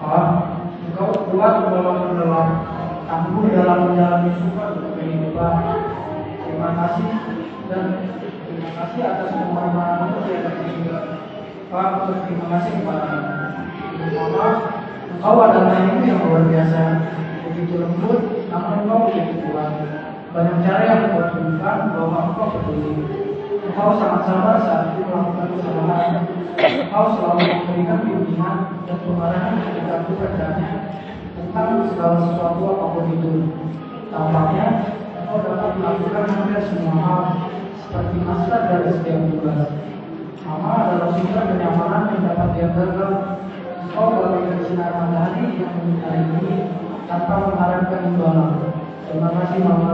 Engkau kuat walaupun lelah, tangguh dalam menjalani sukar kehidupan. Terima kasih atas pengorbananmu di atas surga. Pak, terima kasih kepada Mama. Engkau adalah ibu yang luar biasa, begitu lembut, namun engkau begitu kuat. Banyak cara yang engkau tunjukkan bahwa engkau peduli. Engkau sangat sabar saat melakukan kesalahan. Engkau selalu memberikan bimbingan dan pengarahan ketika aku bertanya tentang segala sesuatu apapun itu. Tampaknya engkau dapat melakukan hampir semua hal seperti master dari setiap tugas. Mama adalah sumber kenyamanan yang dapat diandalkan. Engkau bagaikan sinar matahari yang menyinari bumi tanpa mengharapkan imbalan. Terima kasih Mama.